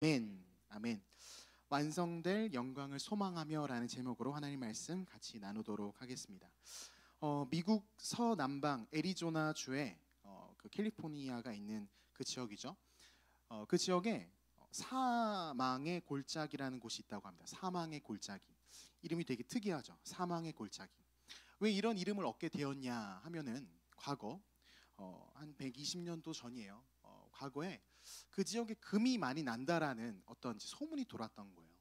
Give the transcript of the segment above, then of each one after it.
아멘. 아멘. 완성될 영광을 소망하며라는 제목으로 하나님 말씀 같이 나누도록 하겠습니다. 미국 서남방 애리조나 주에 그 캘리포니아가 있는 그 지역이죠. 그 지역에 사망의 골짜기라는 곳이 있다고 합니다. 사망의 골짜기. 이름이 되게 특이하죠. 사망의 골짜기. 왜 이런 이름을 얻게 되었냐 하면은 과거 한 120년도 전이에요. 과거에 그 지역에 금이 많이 난다라는 어떤 소문이 돌았던 거예요.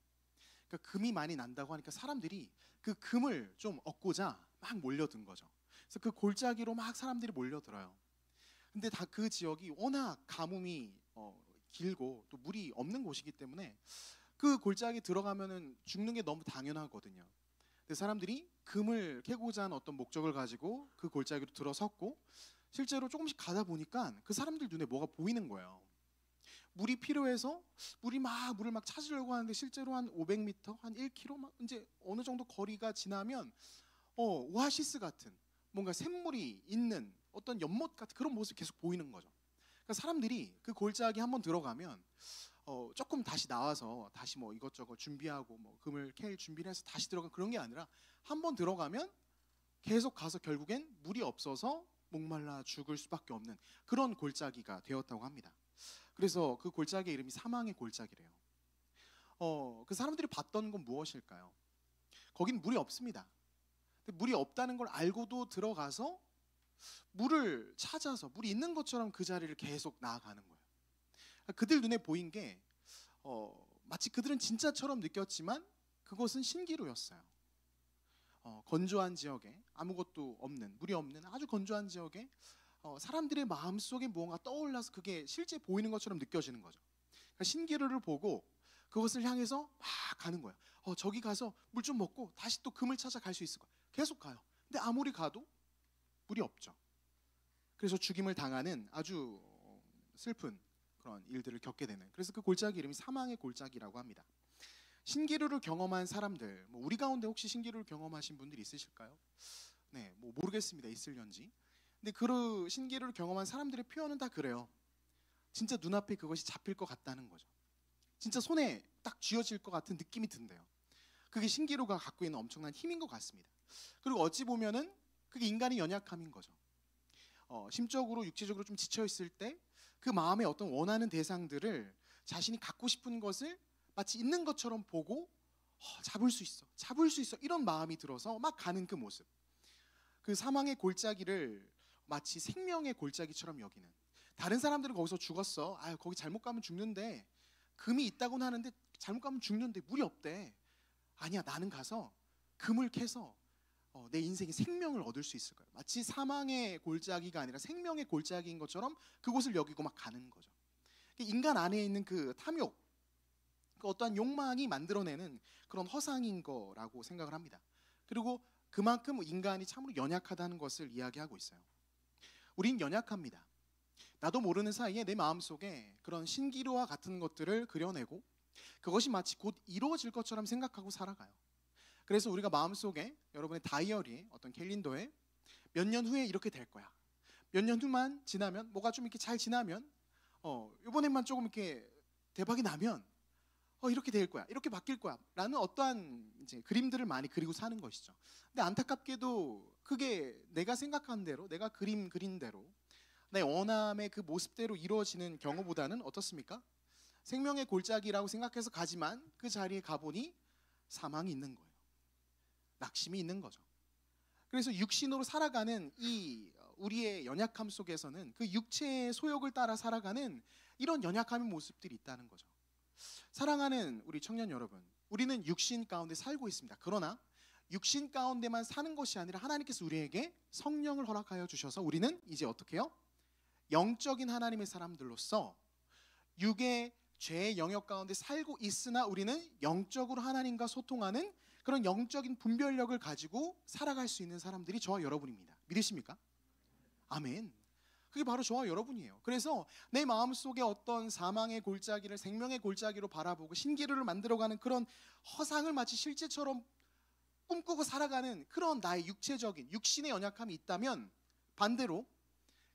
그러니까 금이 많이 난다고 하니까 사람들이 그 금을 좀 얻고자 막 몰려든 거죠. 그래서 그 골짜기로 막 사람들이 몰려들어요. 근데 다 그 지역이 워낙 가뭄이 길고 또 물이 없는 곳이기 때문에 그 골짜기 들어가면은 죽는 게 너무 당연하거든요. 근데 사람들이 금을 캐고자 하는 어떤 목적을 가지고 그 골짜기로 들어섰고 실제로 조금씩 가다 보니까 그 사람들 눈에 뭐가 보이는 거예요. 물이 필요해서 물을 막 찾으려고 하는데 실제로 한 500m, 한 1km 막 이제 어느 정도 거리가 지나면 오아시스 같은 뭔가 샘물이 있는 어떤 연못 같은 그런 모습이 계속 보이는 거죠. 그러니까 사람들이 그 골짜기 한번 들어가면 조금 다시 나와서 다시 뭐 이것저것 준비하고 뭐 금을 캘 준비를 해서 다시 들어가 그런 게 아니라 한번 들어가면 계속 가서 결국엔 물이 없어서 목말라 죽을 수밖에 없는 그런 골짜기가 되었다고 합니다. 그래서 그 골짜기의 이름이 사망의 골짜기래요. 그 사람들이 봤던 건 무엇일까요? 거긴 물이 없습니다. 근데 물이 없다는 걸 알고도 들어가서 물을 찾아서 물이 있는 것처럼 그 자리를 계속 나아가는 거예요. 그들 눈에 보인 게 마치 그들은 진짜처럼 느꼈지만 그것은 신기루였어요. 건조한 지역에 아무것도 없는 물이 없는 아주 건조한 지역에 사람들의 마음속에 무언가 떠올라서 그게 실제 보이는 것처럼 느껴지는 거죠. 그러니까 신기루를 보고 그것을 향해서 막 가는 거예요. 저기 가서 물 좀 먹고 다시 또 금을 찾아 갈 수 있을 거야. 계속 가요. 근데 아무리 가도 물이 없죠. 그래서 죽임을 당하는 아주 슬픈 그런 일들을 겪게 되는. 그래서 그 골짜기 이름이 사망의 골짜기라고 합니다. 신기루를 경험한 사람들, 뭐 우리 가운데 혹시 신기루를 경험하신 분들이 있으실까요? 네, 뭐 모르겠습니다. 있을런지. 근데 그 신기루를 경험한 사람들의 표현은 다 그래요. 진짜 눈앞에 그것이 잡힐 것 같다는 거죠. 진짜 손에 딱 쥐어질 것 같은 느낌이 든대요. 그게 신기루가 갖고 있는 엄청난 힘인 것 같습니다. 그리고 어찌 보면은 그게 인간의 연약함인 거죠. 심적으로 육체적으로 좀 지쳐 있을 때 그 마음에 어떤 원하는 대상들을 자신이 갖고 싶은 것을 마치 있는 것처럼 보고 잡을 수 있어 이런 마음이 들어서 막 가는 그 모습. 그 사망의 골짜기를 마치 생명의 골짜기처럼 여기는. 다른 사람들은 거기서 죽었어. 거기 잘못 가면 죽는데 금이 있다고는 하는데 잘못 가면 죽는데 물이 없대. 아니야, 나는 가서 금을 캐서 내 인생의 생명을 얻을 수 있을 거야. 마치 사망의 골짜기가 아니라 생명의 골짜기인 것처럼 그곳을 여기고 막 가는 거죠. 인간 안에 있는 그 탐욕, 그 어떠한 욕망이 만들어내는 그런 허상인 거라고 생각을 합니다. 그리고 그만큼 인간이 참으로 연약하다는 것을 이야기하고 있어요. 우린 연약합니다. 나도 모르는 사이에 내 마음속에 그런 신기루와 같은 것들을 그려내고 그것이 마치 곧 이루어질 것처럼 생각하고 살아가요. 그래서 우리가 마음속에 여러분의 다이어리에 어떤 캘린더에 몇 년 후에 이렇게 될 거야. 몇 년 후만 지나면 뭐가 좀 이렇게 잘 지나면 이번에만 조금 이렇게 대박이 나면 이렇게 될 거야. 이렇게 바뀔 거야. 라는 어떠한 이제 그림들을 많이 그리고 사는 것이죠. 근데 안타깝게도 그게 내가 생각한 대로 내가 그린 대로 내 원함의 그 모습대로 이루어지는 경우보다는 어떻습니까? 생명의 골짜기라고 생각해서 가지만 그 자리에 가보니 사망이 있는 거예요. 낙심이 있는 거죠. 그래서 육신으로 살아가는 이 우리의 연약함 속에서는 그 육체의 소욕을 따라 살아가는 이런 연약함의 모습들이 있다는 거죠. 사랑하는 우리 청년 여러분, 우리는 육신 가운데 살고 있습니다. 그러나 육신 가운데만 사는 것이 아니라 하나님께서 우리에게 성령을 허락하여 주셔서 우리는 이제 어떻게 해요? 영적인 하나님의 사람들로서 육의 죄의 영역 가운데 살고 있으나 우리는 영적으로 하나님과 소통하는 그런 영적인 분별력을 가지고 살아갈 수 있는 사람들이 저와 여러분입니다. 믿으십니까? 아멘. 그게 바로 저와 여러분이에요. 그래서 내 마음속에 어떤 사망의 골짜기를 생명의 골짜기로 바라보고 신기루를 만들어가는 그런 허상을 마치 실제처럼 꿈꾸고 살아가는 그런 나의 육체적인 육신의 연약함이 있다면 반대로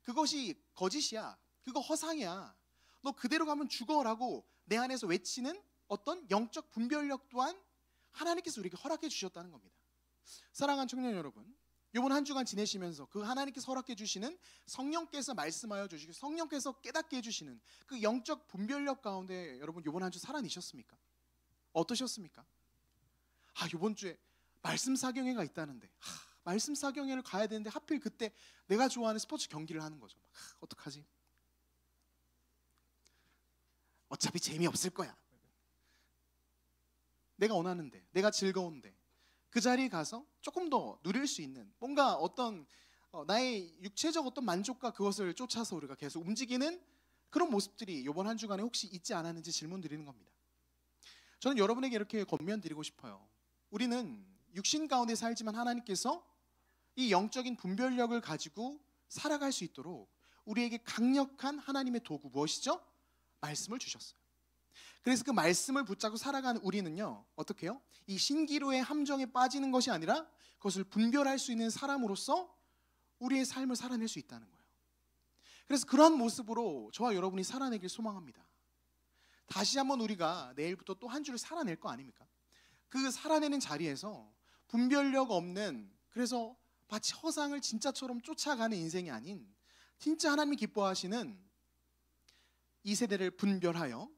그것이 거짓이야, 그거 허상이야, 너 그대로 가면 죽어라고 내 안에서 외치는 어떤 영적 분별력 또한 하나님께서 우리에게 허락해 주셨다는 겁니다. 사랑하는 청년 여러분, 이번 한 주간 지내시면서 그 하나님께서 허락해 주시는 성령께서 말씀하여 주시고 성령께서 깨닫게 해주시는 그 영적 분별력 가운데 여러분 이번 한 주 살아내셨습니까? 어떠셨습니까? 이번 주에 말씀 사경회가 있다는데 말씀 사경회를 가야 되는데 하필 그때 내가 좋아하는 스포츠 경기를 하는 거죠. 어떡하지? 어차피 재미없을 거야. 내가 원하는데, 내가 즐거운데 그 자리에 가서 조금 더 누릴 수 있는 뭔가 어떤 나의 육체적 어떤 만족과 그것을 쫓아서 우리가 계속 움직이는 그런 모습들이 이번 한 주간에 혹시 있지 않았는지 질문 드리는 겁니다. 저는 여러분에게 이렇게 권면드리고 싶어요. 우리는 육신 가운데 살지만 하나님께서 이 영적인 분별력을 가지고 살아갈 수 있도록 우리에게 강력한 하나님의 도구 무엇이죠? 말씀을 주셨어요. 그래서 그 말씀을 붙잡고 살아가는 우리는요, 어떻게 해요? 이 신기루의 함정에 빠지는 것이 아니라 그것을 분별할 수 있는 사람으로서 우리의 삶을 살아낼 수 있다는 거예요. 그래서 그러한 모습으로 저와 여러분이 살아내길 소망합니다. 다시 한번 우리가 내일부터 또 한 주를 살아낼 거 아닙니까? 그 살아내는 자리에서 분별력 없는, 그래서 마치 허상을 진짜처럼 쫓아가는 인생이 아닌 진짜 하나님이 기뻐하시는 이 세대를 분별하여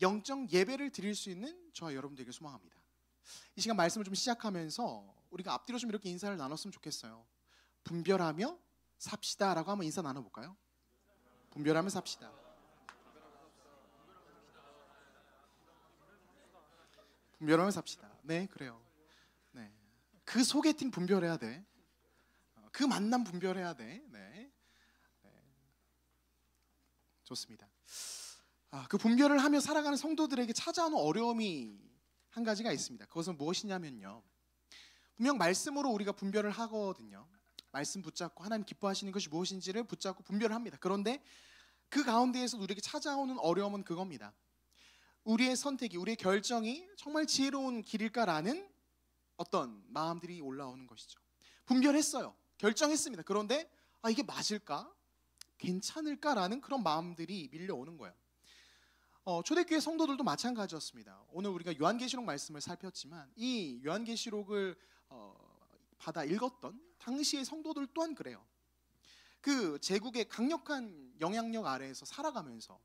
영적 예배를 드릴 수 있는 저와 여러분들에게 소망합니다. 이 시간 말씀을 좀 시작하면서 우리가 앞뒤로 좀 이렇게 인사를 나눴으면 좋겠어요. 분별하며 삽시다 라고 한번 인사 나눠볼까요? 분별하며 삽시다. 분별하며 삽시다. 네, 그래요. 네, 그 소개팅 분별해야 돼. 그 만남 분별해야 돼. 네, 좋습니다. 그 분별을 하며 살아가는 성도들에게 찾아오는 어려움이 한 가지가 있습니다. 그것은 무엇이냐면요, 분명 말씀으로 우리가 분별을 하거든요. 말씀 붙잡고 하나님 기뻐하시는 것이 무엇인지를 붙잡고 분별을 합니다. 그런데 그 가운데에서 우리에게 찾아오는 어려움은 그겁니다. 우리의 선택이, 우리의 결정이 정말 지혜로운 길일까라는 어떤 마음들이 올라오는 것이죠. 분별했어요. 결정했습니다. 그런데 이게 맞을까? 괜찮을까라는 그런 마음들이 밀려오는 거예요. 초대교회 성도들도 마찬가지였습니다. 오늘 우리가 요한계시록 말씀을 살폈지만 이 요한계시록을 받아 읽었던 당시의 성도들 또한 그래요. 그 제국의 강력한 영향력 아래에서 살아가면서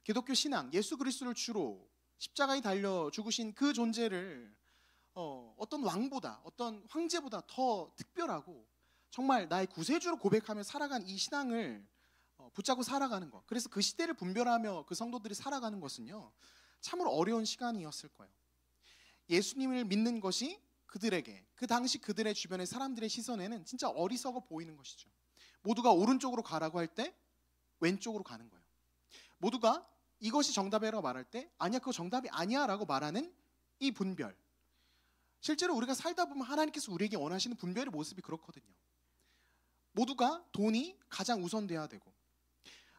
기독교 신앙, 예수 그리스도를 주로 십자가에 달려 죽으신 그 존재를 어떤 왕보다, 어떤 황제보다 더 특별하고 정말 나의 구세주로 고백하며 살아간 이 신앙을 붙잡고 살아가는 것, 그래서 그 시대를 분별하며 그 성도들이 살아가는 것은요, 참으로 어려운 시간이었을 거예요. 예수님을 믿는 것이 그들에게, 그 당시 그들의 주변의 사람들의 시선에는 진짜 어리석어 보이는 것이죠. 모두가 오른쪽으로 가라고 할 때 왼쪽으로 가는 거예요. 모두가 이것이 정답이라고 말할 때 아니야, 그거 정답이 아니야 라고 말하는 이 분별, 실제로 우리가 살다 보면 하나님께서 우리에게 원하시는 분별의 모습이 그렇거든요. 모두가 돈이 가장 우선돼야 되고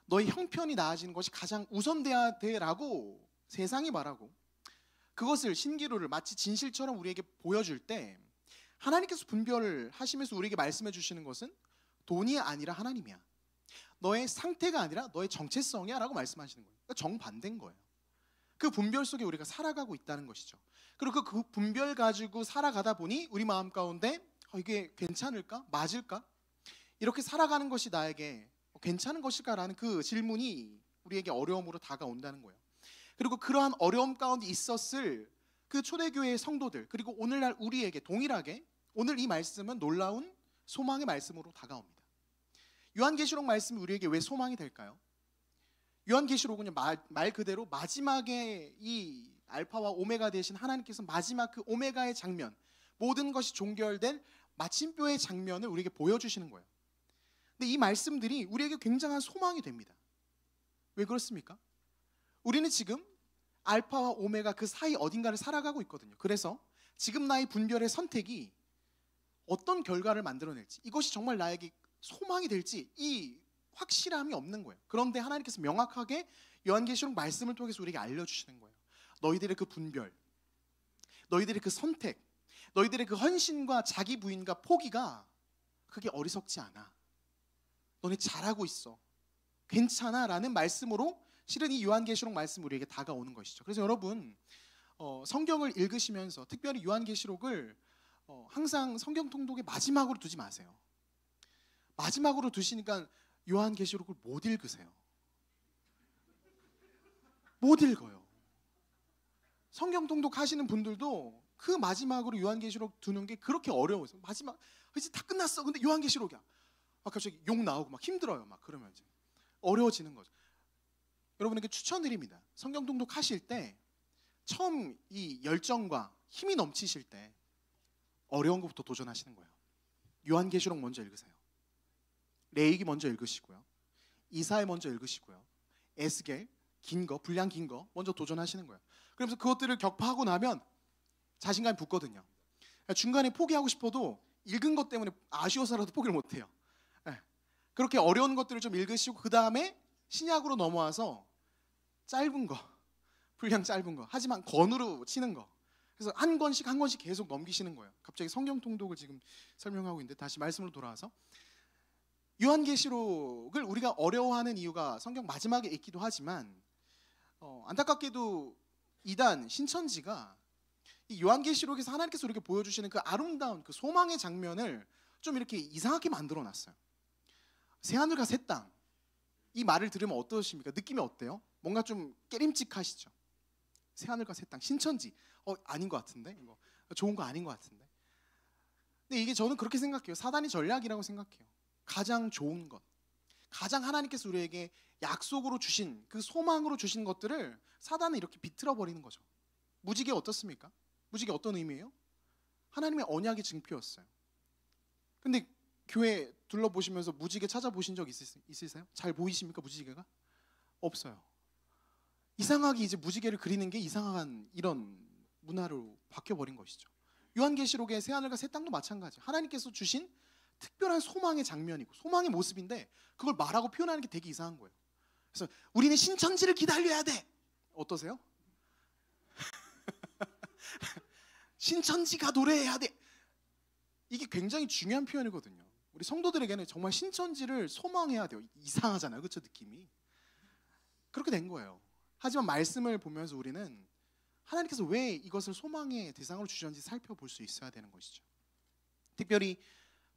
너의 형편이 나아지는 것이 가장 우선돼야 돼라고 세상이 말하고, 그것을 신기루를 마치 진실처럼 우리에게 보여줄 때 하나님께서 분별을 하시면서 우리에게 말씀해 주시는 것은 돈이 아니라 하나님이야, 너의 상태가 아니라 너의 정체성이야 라고 말씀하시는 거예요. 그러니까 정반대인 거예요. 그 분별 속에 우리가 살아가고 있다는 것이죠. 그리고 그 분별 가지고 살아가다 보니 우리 마음 가운데 이게 괜찮을까? 맞을까? 이렇게 살아가는 것이 나에게 괜찮은 것일까라는 그 질문이 우리에게 어려움으로 다가온다는 거예요. 그리고 그러한 어려움 가운데 있었을 그 초대교회의 성도들, 그리고 오늘날 우리에게 동일하게 오늘 이 말씀은 놀라운 소망의 말씀으로 다가옵니다. 요한계시록 말씀이 우리에게 왜 소망이 될까요? 요한계시록은요, 말 그대로 마지막에 이 알파와 오메가 되신 하나님께서 마지막 그 오메가의 장면, 모든 것이 종결된 마침표의 장면을 우리에게 보여주시는 거예요. 근데 이 말씀들이 우리에게 굉장한 소망이 됩니다. 왜 그렇습니까? 우리는 지금 알파와 오메가 그 사이 어딘가를 살아가고 있거든요. 그래서 지금 나의 분별의 선택이 어떤 결과를 만들어낼지, 이것이 정말 나에게 소망이 될지 이 확실함이 없는 거예요. 그런데 하나님께서 명확하게 요한계시록 말씀을 통해서 우리에게 알려주시는 거예요. 너희들의 그 분별, 너희들의 그 선택, 너희들의 그 헌신과 자기 부인과 포기가 그게 어리석지 않아, 너네 잘하고 있어, 괜찮아 라는 말씀으로 실은 이 요한계시록 말씀 우리에게 다가오는 것이죠. 그래서 여러분 성경을 읽으시면서 특별히 요한계시록을 항상 성경 통독의 마지막으로 두지 마세요. 마지막으로 두시니까 요한계시록을 못 읽으세요. 못 읽어요. 성경 통독 하시는 분들도 그 마지막으로 요한계시록 두는 게 그렇게 어려워서 마지막 이제 다 끝났어. 근데 요한계시록이야. 갑자기 욕 나오고 막 힘들어요. 막 그러면 이제 어려워지는 거죠. 여러분에게 추천드립니다. 성경 통독 하실 때 처음 이 열정과 힘이 넘치실 때 어려운 것부터 도전하시는 거예요. 요한계시록 먼저 읽으세요. 레위기 먼저 읽으시고요. 이사야 먼저 읽으시고요. 에스겔 긴 거, 분량 긴 거 먼저 도전하시는 거예요. 그러면서 그것들을 격파하고 나면 자신감이 붙거든요. 중간에 포기하고 싶어도 읽은 것 때문에 아쉬워서라도 포기를 못해요. 그렇게 어려운 것들을 좀 읽으시고 그 다음에 신약으로 넘어와서 짧은 거, 분량 짧은 거, 하지만 권으로 치는 거. 그래서 한 권씩 한 권씩 계속 넘기시는 거예요. 갑자기 성경 통독을 지금 설명하고 있는데 다시 말씀으로 돌아와서 요한계시록을 우리가 어려워하는 이유가 성경 마지막에 있기도 하지만 안타깝게도 이단 신천지가 이 요한계시록에서 하나님께서 우리에게 보여주시는 그 아름다운 그 소망의 장면을 좀 이렇게 이상하게 만들어놨어요. 새하늘과 새 땅, 이 말을 들으면 어떠십니까? 느낌이 어때요? 뭔가 좀 깨림칙하시죠? 새하늘과 새 땅, 신천지 아닌 것 같은데? 이거 좋은 거 아닌 것 같은데? 근데 이게 저는 그렇게 생각해요. 사단의 전략이라고 생각해요. 가장 좋은 것, 가장 하나님께서 우리에게 약속으로 주신 그 소망으로 주신 것들을 사단은 이렇게 비틀어 버리는 거죠. 무지개 어떻습니까? 무지개 어떤 의미예요? 하나님의 언약의 증표였어요. 근데 교회 둘러보시면서 무지개 찾아보신 적 있으세요? 잘 보이십니까? 무지개가? 없어요. 이상하게 이제 무지개를 그리는 게 이상한 이런 문화로 바뀌어버린 것이죠. 요한계시록의 새하늘과 새 땅도 마찬가지예요. 하나님께서 주신 특별한 소망의 장면이고 소망의 모습인데 그걸 말하고 표현하는 게 되게 이상한 거예요. 그래서 우리는 신천지를 기다려야 돼. 어떠세요? 신천지가 노래해야 돼. 이게 굉장히 중요한 표현이거든요. 우리 성도들에게는 정말 신천지를 소망해야 돼요. 이상하잖아요, 그렇죠? 느낌이 그렇게 된 거예요. 하지만 말씀을 보면서 우리는 하나님께서 왜 이것을 소망의 대상으로 주셨는지 살펴볼 수 있어야 되는 것이죠. 특별히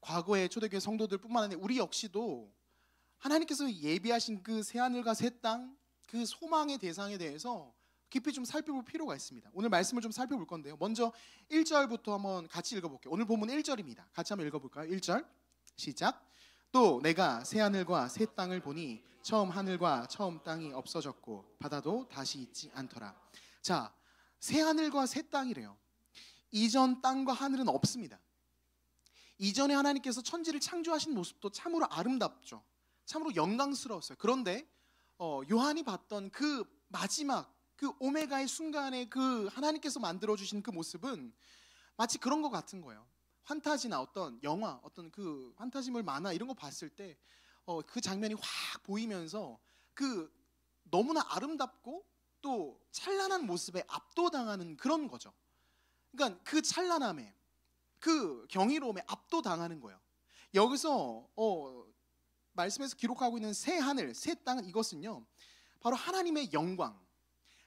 과거의 초대교회 성도들뿐만 아니라 우리 역시도 하나님께서 예비하신 그 새하늘과 새 땅, 그 소망의 대상에 대해서 깊이 좀 살펴볼 필요가 있습니다. 오늘 말씀을 좀 살펴볼 건데요. 먼저 1절부터 한번 같이 읽어볼게요. 오늘 본문 1절입니다. 같이 한번 읽어볼까요? 1절 시작. 또 내가 새하늘과 새 땅을 보니 처음 하늘과 처음 땅이 없어졌고 바다도 다시 있지 않더라. 자, 새하늘과 새 땅이래요. 이전 땅과 하늘은 없습니다. 이전에 하나님께서 천지를 창조하신 모습도 참으로 아름답죠. 참으로 영광스러웠어요. 그런데 요한이 봤던 그 마지막 그 오메가의 순간에 그 하나님께서 만들어주신 그 모습은 마치 그런 것 같은 거예요. 판타지나 어떤 영화, 어떤 그 판타지물 만화 이런 거 봤을 때 그 장면이 확 보이면서 그 너무나 아름답고 또 찬란한 모습에 압도당하는 그런 거죠. 그러니까 그 찬란함에 그 경이로움에 압도당하는 거예요. 여기서 말씀에서 기록하고 있는 새 하늘, 새 땅은 이것은요 바로 하나님의 영광,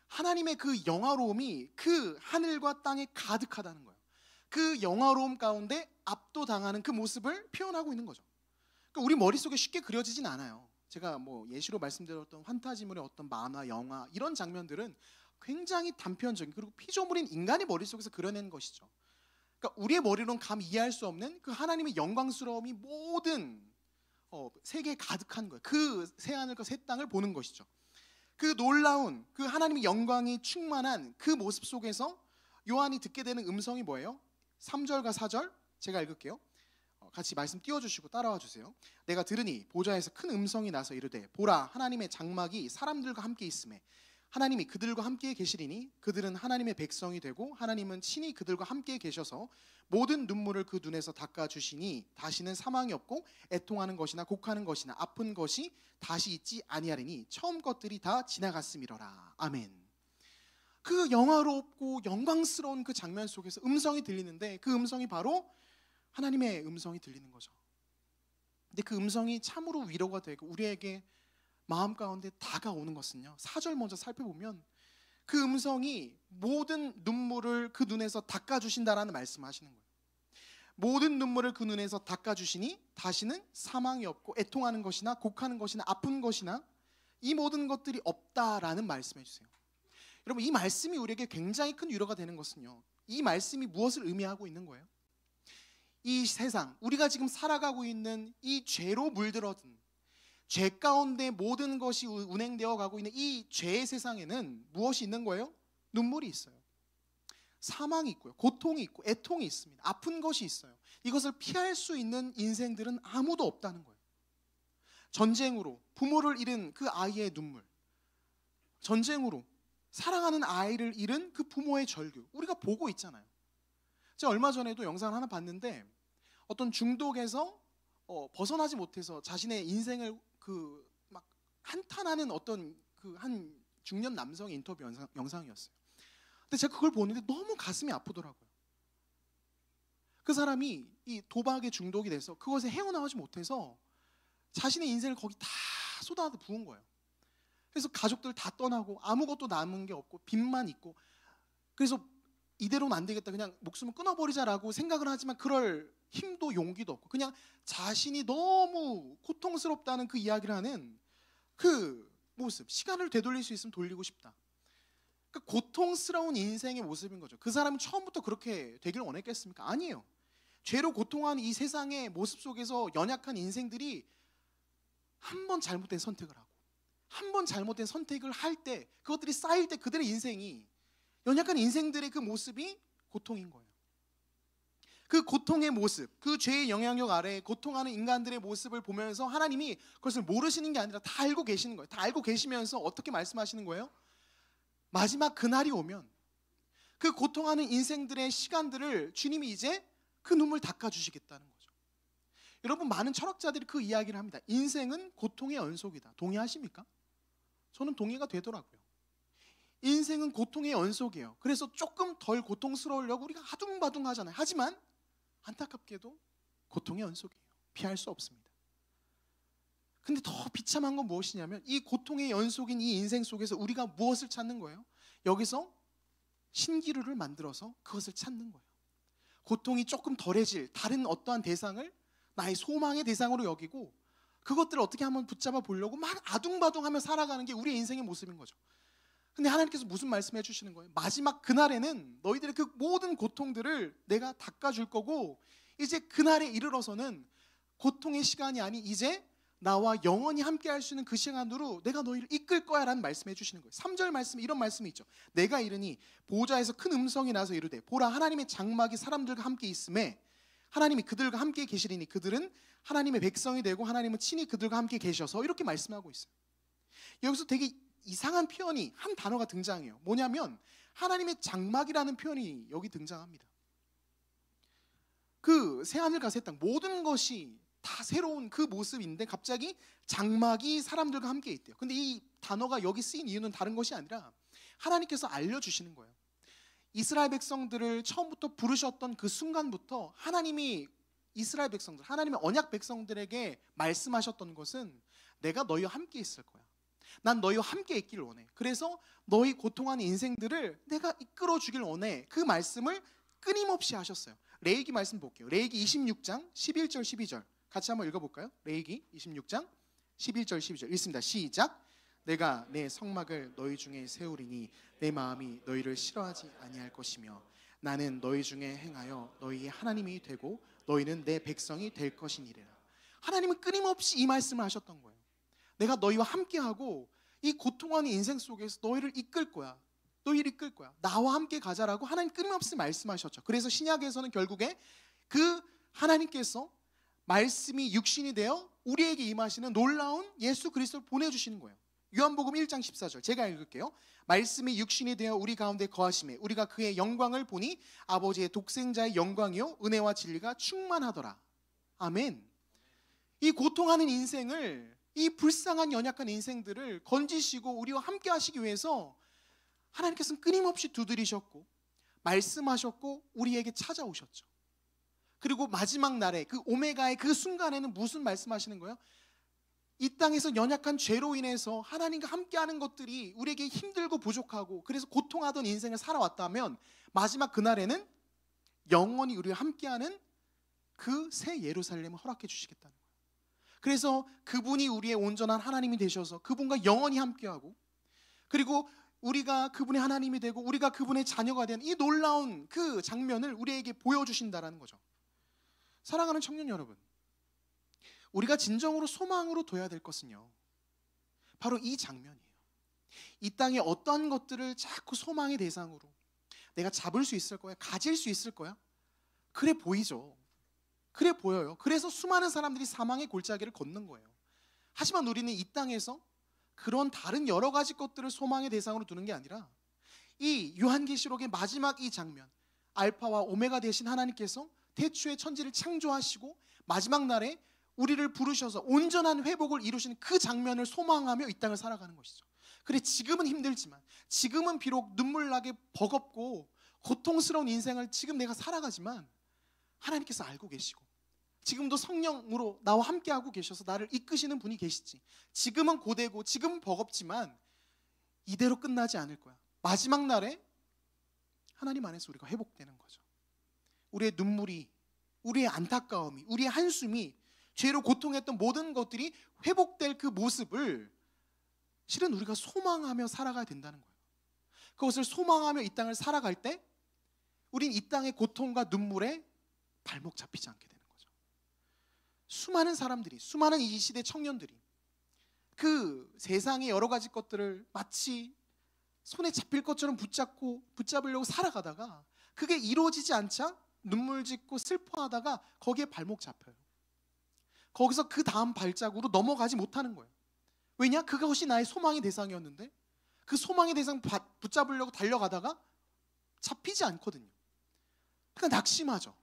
하나님의 그 영화로움이 그 하늘과 땅에 가득하다는 거예요. 그 영화로움 가운데 압도당하는 그 모습을 표현하고 있는 거죠. 그러니까 우리 머릿속에 쉽게 그려지진 않아요. 제가 뭐 예시로 말씀드렸던 판타지물의 어떤 만화, 영화 이런 장면들은 굉장히 단편적인 그리고 피조물인 인간의 머릿속에서 그려낸 것이죠. 그러니까 우리의 머리로는 감히 이해할 수 없는 그 하나님의 영광스러움이 모든 세계에 가득한 거예요. 그 새하늘과 새 땅을 보는 것이죠. 그 놀라운 그 하나님의 영광이 충만한 그 모습 속에서 요한이 듣게 되는 음성이 뭐예요? 3절과 4절 제가 읽을게요. 같이 말씀 띄워주시고 따라와 주세요. 내가 들으니 보좌에서 큰 음성이 나서 이르되 보라 하나님의 장막이 사람들과 함께 있음에 하나님이 그들과 함께 계시리니 그들은 하나님의 백성이 되고 하나님은 친히 그들과 함께 계셔서 모든 눈물을 그 눈에서 닦아주시니 다시는 사망이 없고 애통하는 것이나 곡하는 것이나 아픈 것이 다시 있지 아니하리니 처음 것들이 다 지나갔음이로라. 아멘. 그 영화롭고 영광스러운 그 장면 속에서 음성이 들리는데 그 음성이 바로 하나님의 음성이 들리는 거죠. 근데 그 음성이 참으로 위로가 되고 우리에게 마음 가운데 다가오는 것은요, 4절 먼저 살펴보면 그 음성이 모든 눈물을 그 눈에서 닦아주신다라는 말씀을 하시는 거예요. 모든 눈물을 그 눈에서 닦아주시니 다시는 사망이 없고 애통하는 것이나 곡하는 것이나 아픈 것이나 이 모든 것들이 없다라는 말씀해 주세요. 여러분, 이 말씀이 우리에게 굉장히 큰 위로가 되는 것은요, 이 말씀이 무엇을 의미하고 있는 거예요? 이 세상, 우리가 지금 살아가고 있는 이 죄로 물들어든 죄 가운데 모든 것이 운행되어 가고 있는 이 죄의 세상에는 무엇이 있는 거예요? 눈물이 있어요. 사망이 있고요, 고통이 있고 애통이 있습니다. 아픈 것이 있어요. 이것을 피할 수 있는 인생들은 아무도 없다는 거예요. 전쟁으로 부모를 잃은 그 아이의 눈물, 전쟁으로 사랑하는 아이를 잃은 그 부모의 절규, 우리가 보고 있잖아요. 제가 얼마 전에도 영상을 하나 봤는데 어떤 중독에서 벗어나지 못해서 자신의 인생을 막 한탄하는 어떤 한 중년 남성의 인터뷰 영상이었어요. 근데 제가 그걸 보는데 너무 가슴이 아프더라고요. 그 사람이 이 도박에 중독이 돼서 그것에 헤어나오지 못해서 자신의 인생을 거기 다 쏟아 부은 거예요. 그래서 가족들 다 떠나고 아무것도 남은 게 없고 빚만 있고, 그래서 이대로는 안 되겠다, 그냥 목숨을 끊어버리자라고 생각을 하지만 그럴 힘도 용기도 없고 그냥 자신이 너무 고통스럽다는 그 이야기를 하는 그 모습, 시간을 되돌릴 수 있으면 돌리고 싶다. 그 고통스러운 인생의 모습인 거죠. 그 사람이 처음부터 그렇게 되길 원했겠습니까? 아니에요. 죄로 고통하는 이 세상의 모습 속에서 연약한 인생들이 한 번 잘못된 선택을 하고 한 번 잘못된 선택을 할 때, 그것들이 쌓일 때 그들의 인생이, 연약한 인생들의 그 모습이 고통인 거예요. 그 고통의 모습, 그 죄의 영향력 아래 고통하는 인간들의 모습을 보면서 하나님이 그것을 모르시는 게 아니라 다 알고 계시는 거예요. 다 알고 계시면서 어떻게 말씀하시는 거예요? 마지막 그날이 오면 그 고통하는 인생들의 시간들을 주님이 이제 그 눈물 닦아주시겠다는 거죠. 여러분, 많은 철학자들이 그 이야기를 합니다. 인생은 고통의 연속이다. 동의하십니까? 저는 동의가 되더라고요. 인생은 고통의 연속이에요. 그래서 조금 덜 고통스러우려고 우리가 아둥바둥 하잖아요. 하지만 안타깝게도 고통의 연속이에요. 피할 수 없습니다. 근데 더 비참한 건 무엇이냐면 이 고통의 연속인 이 인생 속에서 우리가 무엇을 찾는 거예요? 여기서 신기루를 만들어서 그것을 찾는 거예요. 고통이 조금 덜해질 다른 어떠한 대상을 나의 소망의 대상으로 여기고 그것들을 어떻게 한번 붙잡아 보려고 막 아둥바둥하며 살아가는 게 우리의 인생의 모습인 거죠. 근데 하나님께서 무슨 말씀해 주시는 거예요? 마지막 그날에는 너희들의 그 모든 고통들을 내가 닦아줄 거고, 이제 그날에 이르러서는 고통의 시간이 아닌 이제 나와 영원히 함께 할 수 있는 그 시간으로 내가 너희를 이끌 거야 라는 말씀해 주시는 거예요. 3절 말씀에 이런 말씀이 있죠. 내가 이르니 보좌에서 큰 음성이 나서 이르되 보라, 하나님의 장막이 사람들과 함께 있음에 하나님이 그들과 함께 계시리니 그들은 하나님의 백성이 되고 하나님은 친히 그들과 함께 계셔서, 이렇게 말씀하고 있어요. 여기서 되게 이상한 표현이, 한 단어가 등장해요. 뭐냐면 하나님의 장막이라는 표현이 여기 등장합니다. 그 새하늘과 새 땅 모든 것이 다 새로운 그 모습인데 갑자기 장막이 사람들과 함께 있대요. 근데 이 단어가 여기 쓰인 이유는 다른 것이 아니라 하나님께서 알려주시는 거예요. 이스라엘 백성들을 처음부터 부르셨던 그 순간부터 하나님이 이스라엘 백성들, 하나님의 언약 백성들에게 말씀하셨던 것은 내가 너희와 함께 있을 거야. 난 너희와 함께 있기를 원해. 그래서 너희 고통하는 인생들을 내가 이끌어 주길 원해. 그 말씀을 끊임없이 하셨어요. 레위기 말씀 볼게요. 레위기 26장 11절 12절 같이 한번 읽어볼까요? 레위기 26장 11절 12절 읽습니다. 시작. 내가 내 성막을 너희 중에 세우리니 내 마음이 너희를 싫어하지 아니할 것이며 나는 너희 중에 행하여 너희의 하나님이 되고 너희는 내 백성이 될 것이니라. 하나님은 끊임없이 이 말씀을 하셨던 거예요. 내가 너희와 함께하고 이 고통하는 인생 속에서 너희를 이끌 거야. 너희를 이끌 거야. 나와 함께 가자라고 하나님 끊임없이 말씀하셨죠. 그래서 신약에서는 결국에 그 하나님께서 말씀이 육신이 되어 우리에게 임하시는 놀라운 예수 그리스도를 보내주시는 거예요. 요한복음 1장 14절 제가 읽을게요. 말씀이 육신이 되어 우리 가운데 거하심에 우리가 그의 영광을 보니 아버지의 독생자의 영광이요 은혜와 진리가 충만하더라. 아멘. 이 고통하는 인생을, 이 불쌍한 연약한 인생들을 건지시고 우리와 함께 하시기 위해서 하나님께서는 끊임없이 두드리셨고 말씀하셨고 우리에게 찾아오셨죠. 그리고 마지막 날에 그 오메가의 그 순간에는 무슨 말씀하시는 거예요? 이 땅에서 연약한 죄로 인해서 하나님과 함께하는 것들이 우리에게 힘들고 부족하고 그래서 고통하던 인생을 살아왔다면 마지막 그날에는 영원히 우리와 함께하는 그 새 예루살렘을 허락해 주시겠다는 거예요. 그래서 그분이 우리의 온전한 하나님이 되셔서 그분과 영원히 함께하고, 그리고 우리가 그분의 하나님이 되고 우리가 그분의 자녀가 된 이 놀라운 그 장면을 우리에게 보여주신다는 거죠. 사랑하는 청년 여러분, 우리가 진정으로 소망으로 둬야 될 것은요, 바로 이 장면이에요. 이 땅에 어떠한 것들을 자꾸 소망의 대상으로 내가 잡을 수 있을 거야, 가질 수 있을 거야, 그래 보이죠. 그래 보여요. 그래서 수많은 사람들이 사망의 골짜기를 걷는 거예요. 하지만 우리는 이 땅에서 그런 다른 여러 가지 것들을 소망의 대상으로 두는 게 아니라 이 요한계시록의 마지막 이 장면, 알파와 오메가 되신 하나님께서 태초에 천지를 창조하시고 마지막 날에 우리를 부르셔서 온전한 회복을 이루시는 그 장면을 소망하며 이 땅을 살아가는 것이죠. 그래, 지금은 힘들지만, 지금은 비록 눈물나게 버겁고 고통스러운 인생을 지금 내가 살아가지만 하나님께서 알고 계시고 지금도 성령으로 나와 함께하고 계셔서 나를 이끄시는 분이 계시지. 지금은 고되고 지금은 버겁지만 이대로 끝나지 않을 거야. 마지막 날에 하나님 안에서 우리가 회복되는 거죠. 우리의 눈물이, 우리의 안타까움이, 우리의 한숨이, 죄로 고통했던 모든 것들이 회복될 그 모습을 실은 우리가 소망하며 살아가야 된다는 거예요. 그것을 소망하며 이 땅을 살아갈 때 우린 이 땅의 고통과 눈물에 발목 잡히지 않게 되는 거죠. 수많은 사람들이, 수많은 이 시대 청년들이 그 세상의 여러 가지 것들을 마치 손에 잡힐 것처럼 붙잡으려고 살아가다가 그게 이루어지지 않자 눈물 짓고 슬퍼하다가 거기에 발목 잡혀요. 거기서 그 다음 발자국으로 넘어가지 못하는 거예요. 왜냐? 그것이 나의 소망의 대상이었는데 그 소망의 대상 붙잡으려고 달려가다가 잡히지 않거든요. 그러니까 낙심하죠.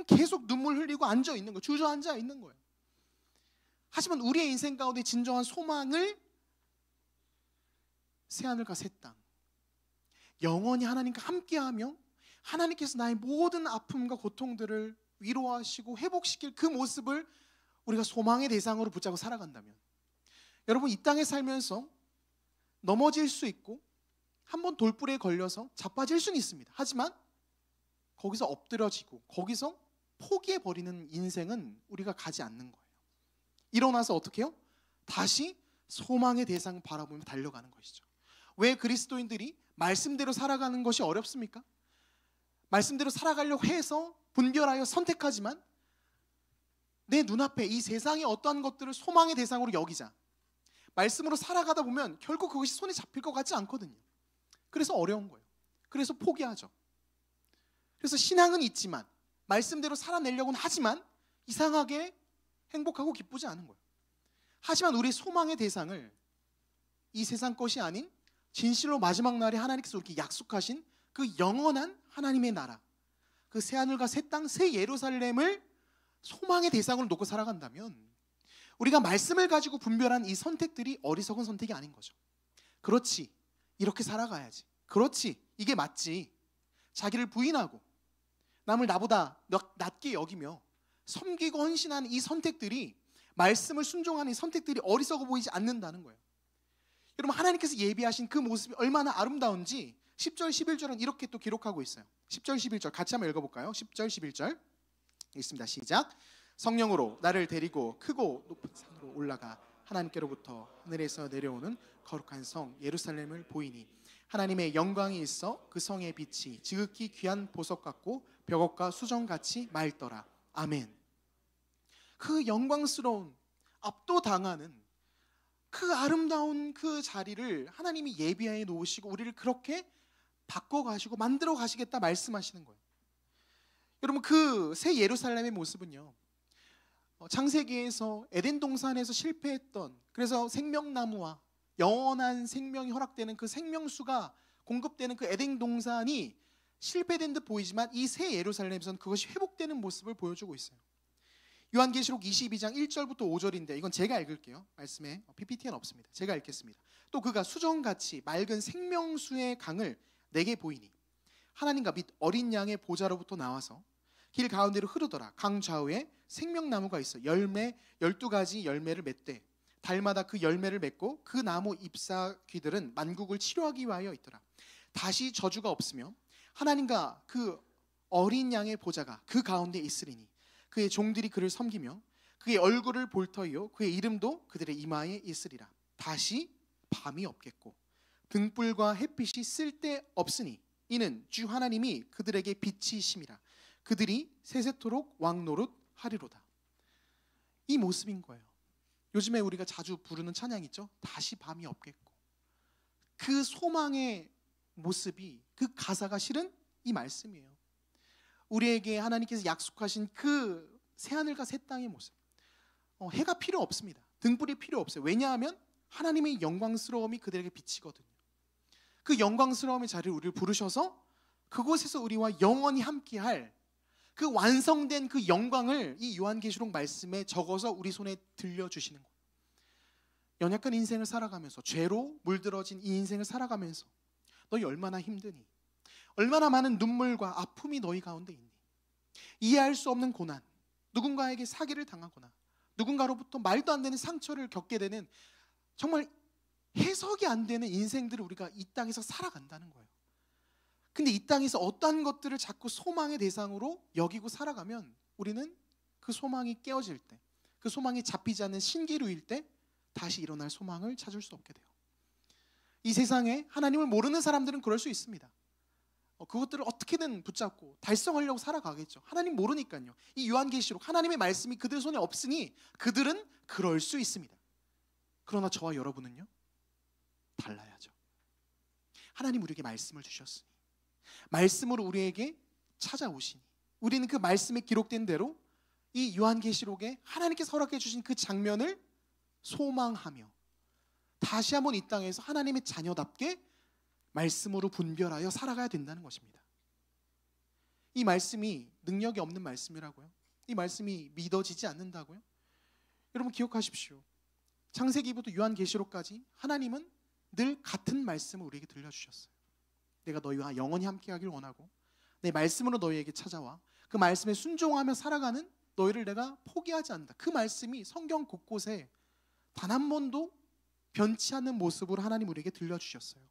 계속 눈물 흘리고 앉아 있는 거예요. 주저앉아 있는 거예요. 하지만 우리의 인생 가운데 진정한 소망을 새하늘과 새 땅, 영원히 하나님과 함께하며 하나님께서 나의 모든 아픔과 고통들을 위로하시고 회복시킬 그 모습을 우리가 소망의 대상으로 붙잡고 살아간다면, 여러분, 이 땅에 살면서 넘어질 수 있고 한번 돌불에 걸려서 자빠질 수는 있습니다. 하지만 거기서 엎드려지고 거기서 포기해버리는 인생은 우리가 가지 않는 거예요. 일어나서 어떻게 해요? 다시 소망의 대상 바라보며 달려가는 것이죠. 왜 그리스도인들이 말씀대로 살아가는 것이 어렵습니까? 말씀대로 살아가려고 해서 분별하여 선택하지만 내 눈앞에 이 세상의 어떠한 것들을 소망의 대상으로 여기자. 말씀으로 살아가다 보면 결국 그것이 손에 잡힐 것 같지 않거든요. 그래서 어려운 거예요. 그래서 포기하죠. 그래서 신앙은 있지만 말씀대로 살아내려고는 하지만 이상하게 행복하고 기쁘지 않은 거예요. 하지만 우리 소망의 대상을 이 세상 것이 아닌 진실로 마지막 날에 하나님께서 이렇게 약속하신 그 영원한 하나님의 나라, 그 새하늘과 새 땅, 새 예루살렘을 소망의 대상으로 놓고 살아간다면 우리가 말씀을 가지고 분별한 이 선택들이 어리석은 선택이 아닌 거죠. 그렇지, 이렇게 살아가야지. 그렇지, 이게 맞지. 자기를 부인하고 남을 나보다 낮게 여기며 섬기고 헌신하는 이 선택들이, 말씀을 순종하는 이 선택들이 어리석어 보이지 않는다는 거예요. 여러분, 하나님께서 예비하신 그 모습이 얼마나 아름다운지 10절 11절은 이렇게 또 기록하고 있어요. 10절 11절 같이 한번 읽어볼까요? 10절 11절 읽습니다. 시작. 성령으로 나를 데리고 크고 높은 산으로 올라가 하나님께로부터 하늘에서 내려오는 거룩한 성 예루살렘을 보이니 하나님의 영광이 있어 그 성의 빛이 지극히 귀한 보석 같고 벽옥과 수정같이 맑더라. 아멘. 그 영광스러운, 압도당하는 그 아름다운 그 자리를 하나님이 예비해 놓으시고 우리를 그렇게 바꿔가시고 만들어 가시겠다 말씀하시는 거예요. 여러분, 그 새 예루살렘의 모습은요, 창세기에서 에덴 동산에서 실패했던, 그래서 생명나무와 영원한 생명이 허락되는 그 생명수가 공급되는 그 에덴 동산이 실패된 듯 보이지만 이 새 예루살렘에서는 그것이 회복되는 모습을 보여주고 있어요. 요한계시록 22장 1절부터 5절인데 이건 제가 읽을게요. 말씀에 PPT는 없습니다. 제가 읽겠습니다. 또 그가 수정같이 맑은 생명수의 강을 내게 보이니 하나님과 및 어린 양의 보좌로부터 나와서 길 가운데로 흐르더라. 강 좌우에 생명나무가 있어 열매 12가지 열매를 맺되 달마다 그 열매를 맺고 그 나무 잎사귀들은 만국을 치료하기 위하여 있더라. 다시 저주가 없으며 하나님과 그 어린 양의 보좌가 그 가운데 있으리니 그의 종들이 그를 섬기며 그의 얼굴을 볼 터이요 그의 이름도 그들의 이마에 있으리라. 다시 밤이 없겠고 등불과 햇빛이 쓸데없으니 이는 주 하나님이 그들에게 빛이심이라. 그들이 세세토록 왕노릇 하리로다. 이 모습인 거예요. 요즘에 우리가 자주 부르는 찬양 있죠? 다시 밤이 없겠고. 그 소망의 모습이, 그 가사가 실은 이 말씀이에요. 우리에게 하나님께서 약속하신 그 새하늘과 새 땅의 모습, 해가 필요 없습니다. 등불이 필요 없어요. 왜냐하면 하나님의 영광스러움이 그들에게 비치거든요. 그 영광스러움의 자리를 우리를 부르셔서 그곳에서 우리와 영원히 함께할 그 완성된 그 영광을 이 요한계시록 말씀에 적어서 우리 손에 들려주시는 거예요. 연약한 인생을 살아가면서, 죄로 물들어진 이 인생을 살아가면서 너희 얼마나 힘드니? 얼마나 많은 눈물과 아픔이 너희 가운데 있니? 이해할 수 없는 고난, 누군가에게 사기를 당하거나 누군가로부터 말도 안 되는 상처를 겪게 되는 정말 해석이 안 되는 인생들을 우리가 이 땅에서 살아간다는 거예요. 근데 이 땅에서 어떠한 것들을 자꾸 소망의 대상으로 여기고 살아가면 우리는 그 소망이 깨어질 때, 그 소망이 잡히지 않는 신기루일 때 다시 일어날 소망을 찾을 수 없게 돼요. 이 세상에 하나님을 모르는 사람들은 그럴 수 있습니다. 그것들을 어떻게든 붙잡고 달성하려고 살아가겠죠. 하나님 모르니까요. 이 요한계시록 하나님의 말씀이 그들 손에 없으니 그들은 그럴 수 있습니다. 그러나 저와 여러분은요, 달라야죠. 하나님 우리에게 말씀을 주셨으니, 말씀으로 우리에게 찾아오시니 우리는 그 말씀에 기록된 대로 이 요한계시록에 하나님께서 허락해 주신 그 장면을 소망하며 다시 한번 이 땅에서 하나님의 자녀답게 말씀으로 분별하여 살아가야 된다는 것입니다. 이 말씀이 능력이 없는 말씀이라고요? 이 말씀이 믿어지지 않는다고요? 여러분 기억하십시오. 창세기부터 요한계시록까지 하나님은 늘 같은 말씀을 우리에게 들려주셨어요. 내가 너희와 영원히 함께하길 원하고 내 말씀으로 너희에게 찾아와 그 말씀에 순종하며 살아가는 너희를 내가 포기하지 않는다. 그 말씀이 성경 곳곳에 단 한 번도 변치 않는 모습으로 하나님 우리에게 들려주셨어요.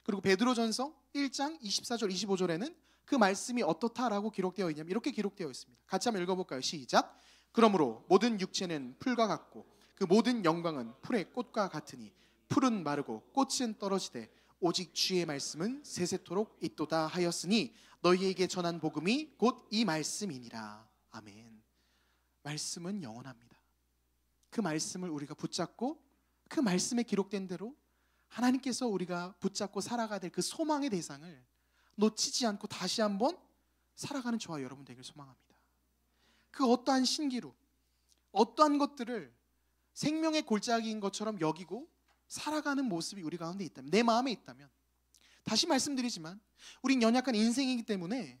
그리고 베드로전서 1장 24절 25절에는 그 말씀이 어떻다라고 기록되어 있냐면 이렇게 기록되어 있습니다. 같이 한번 읽어볼까요? 시작. 그러므로 모든 육체는 풀과 같고 그 모든 영광은 풀의 꽃과 같으니 풀은 마르고 꽃은 떨어지되 오직 주의 말씀은 세세토록 있도다 하였으니 너희에게 전한 복음이 곧 이 말씀이니라. 아멘. 말씀은 영원합니다. 그 말씀을 우리가 붙잡고 그 말씀에 기록된 대로 하나님께서 우리가 붙잡고 살아가야 될 그 소망의 대상을 놓치지 않고 다시 한번 살아가는 저와 여러분 되길 소망합니다. 그 어떠한 신기루, 어떠한 것들을 생명의 골짜기인 것처럼 여기고 살아가는 모습이 우리 가운데 있다면, 내 마음에 있다면, 다시 말씀드리지만 우린 연약한 인생이기 때문에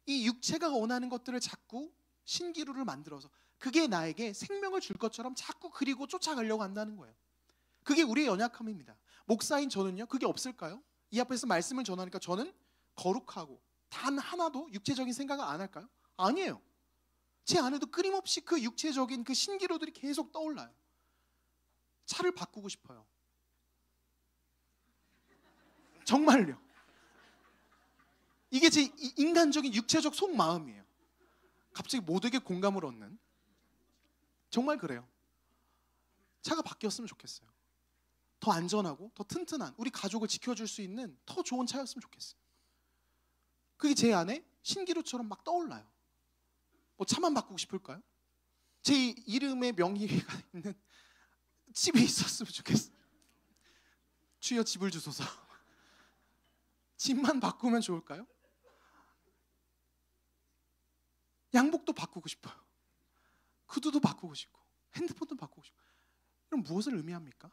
이 육체가 원하는 것들을 자꾸 신기루를 만들어서 그게 나에게 생명을 줄 것처럼 자꾸 그리고 쫓아가려고 한다는 거예요. 그게 우리의 연약함입니다. 목사인 저는요, 그게 없을까요? 이 앞에서 말씀을 전하니까 저는 거룩하고 단 하나도 육체적인 생각을 안 할까요? 아니에요. 제 안에도 끊임없이 그 육체적인 그 신기루들이 계속 떠올라요. 차를 바꾸고 싶어요. 정말요. 이게 제 인간적인 육체적 속마음이에요. 갑자기 모두에게 공감을 얻는, 정말 그래요. 차가 바뀌었으면 좋겠어요. 더 안전하고 더 튼튼한, 우리 가족을 지켜줄 수 있는 더 좋은 차였으면 좋겠어요. 그게 제 안에 신기루처럼 막 떠올라요. 뭐 차만 바꾸고 싶을까요? 제 이름의 명의가 있는 집이 있었으면 좋겠어요. 주여 집을 주소서. 집만 바꾸면 좋을까요? 양복도 바꾸고 싶어요. 구두도 바꾸고 싶고 핸드폰도 바꾸고 싶고. 그럼 무엇을 의미합니까?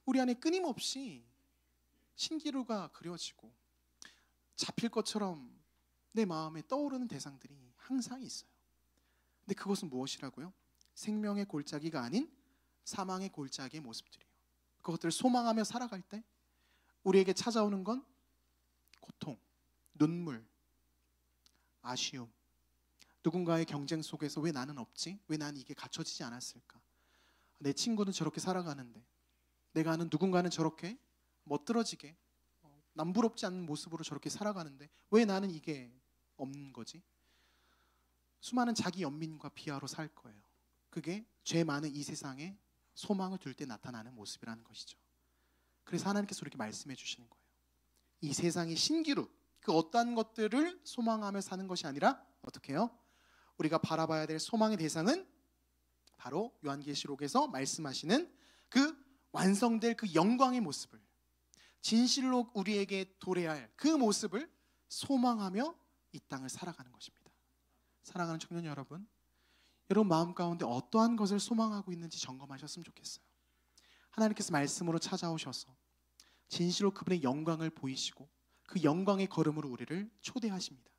우리 안에 끊임없이 신기루가 그려지고 잡힐 것처럼 내 마음에 떠오르는 대상들이 항상 있어요. 근데 그것은 무엇이라고요? 생명의 골짜기가 아닌 사망의 골짜기의 모습들이에요. 그것들을 소망하며 살아갈 때 우리에게 찾아오는 건 고통, 눈물, 아쉬움, 누군가의 경쟁 속에서 왜 나는 없지? 왜 나는 이게 갖춰지지 않았을까? 내 친구는 저렇게 살아가는데, 내가 아는 누군가는 저렇게 멋들어지게 남부럽지 않은 모습으로 저렇게 살아가는데 왜 나는 이게 없는 거지? 수많은 자기 연민과 비하로 살 거예요. 그게 죄 많은 이 세상에 소망을 둘 때 나타나는 모습이라는 것이죠. 그래서 하나님께서 이렇게 말씀해 주시는 거예요. 이 세상의 신기루, 그 어떠한 것들을 소망하며 사는 것이 아니라 어떻게 해요? 우리가 바라봐야 될 소망의 대상은 바로 요한계시록에서 말씀하시는 그 완성될 그 영광의 모습을, 진실로 우리에게 도래할 그 모습을 소망하며 이 땅을 살아가는 것입니다. 사랑하는 청년 여러분, 여러분 마음 가운데 어떠한 것을 소망하고 있는지 점검하셨으면 좋겠어요. 하나님께서 말씀으로 찾아오셔서 진실로 그분의 영광을 보이시고 그 영광의 걸음으로 우리를 초대하십니다.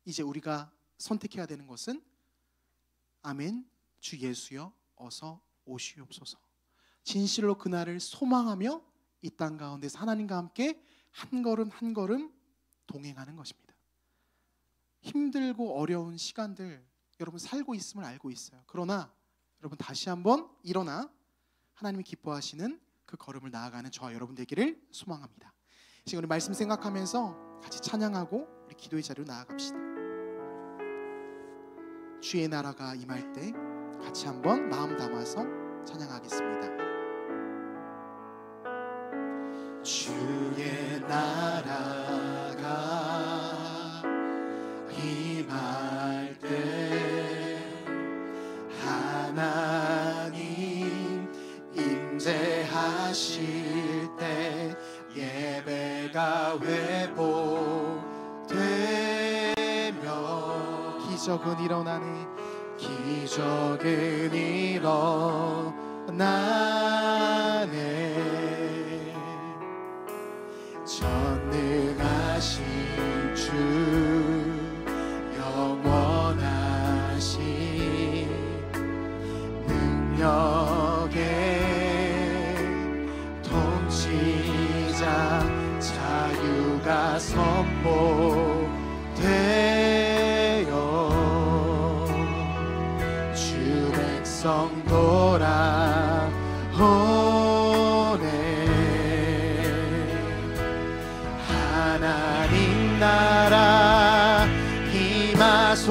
이제 우리가 선택해야 되는 것은 아멘, 주 예수여 어서 오시옵소서. 진실로 그날을 소망하며 이 땅 가운데서 하나님과 함께 한 걸음 한 걸음 동행하는 것입니다. 힘들고 어려운 시간들 여러분 살고 있음을 알고 있어요. 그러나 여러분 다시 한번 일어나 하나님이 기뻐하시는 그 걸음을 나아가는 저와 여러분 되기를 소망합니다. 지금 우리 말씀 생각하면서 같이 찬양하고 우리 기도의 자리로 나아갑시다. 주의 나라가 임할 때 같이 한번 마음 담아서 찬양하겠습니다. 주의 나라가 임할 때 하나님 임재하실 때 예배가 회복되며 기적은 일어나네, 기적은 일어나네. 전능하신 주 영원하신 능력의 통치자 자유가 선포되어 주 백성 돌아오네. 하나님 나라 임하소서.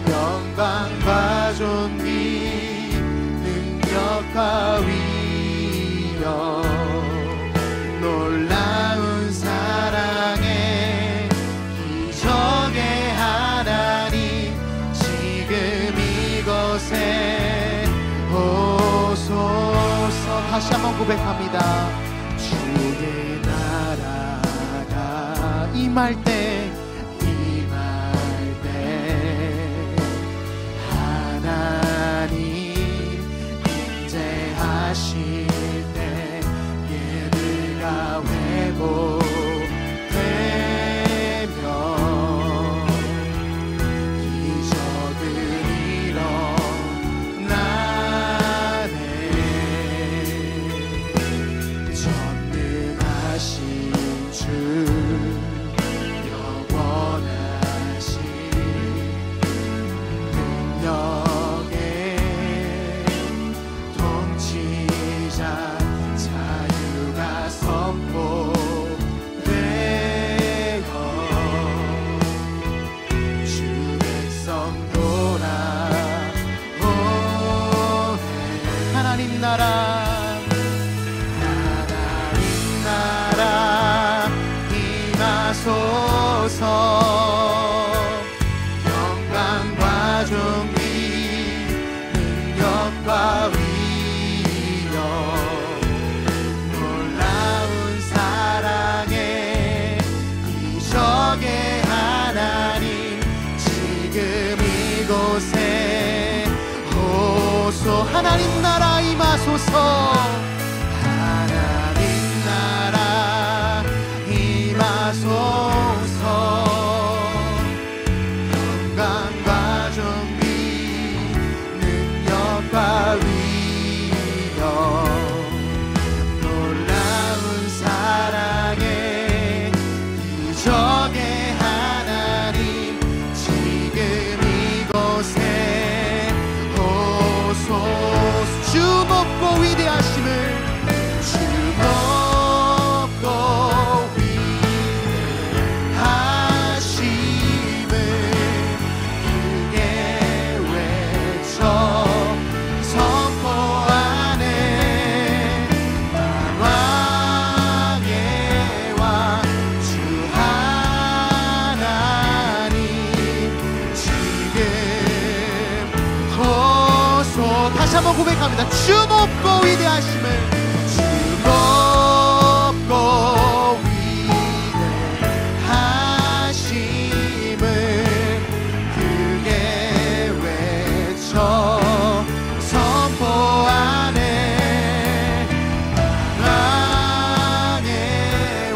영광과 존귀 능력과 위엄 놀라운 사랑의 기적의 하나님 지금 이곳에 오소서. 다시 한번 고백합니다. 주의 나라가 임할 때 하나님 임재하실 때 예배가 회복되며 기적은 일어나네. 전능하신 주 영원하신 능력의 통치자 자유가 선포되어 주 백성 돌아오네. 하나님 나라 임하소서. 영광과 존귀 능력과 위엄 놀라운 사랑의 기적의 하나님 지금 이곳에 오소. 하나님 나라 임하소서. 하나님 나라 임하소서. 영광과 존귀 능력과 위엄 놀라운 사랑의 기적의 하나님 지금 이곳에 한번 고백합니다. 주 높고 위대하심을, 주 높고 위대하심을 크게 외쳐 선포하네. 왕의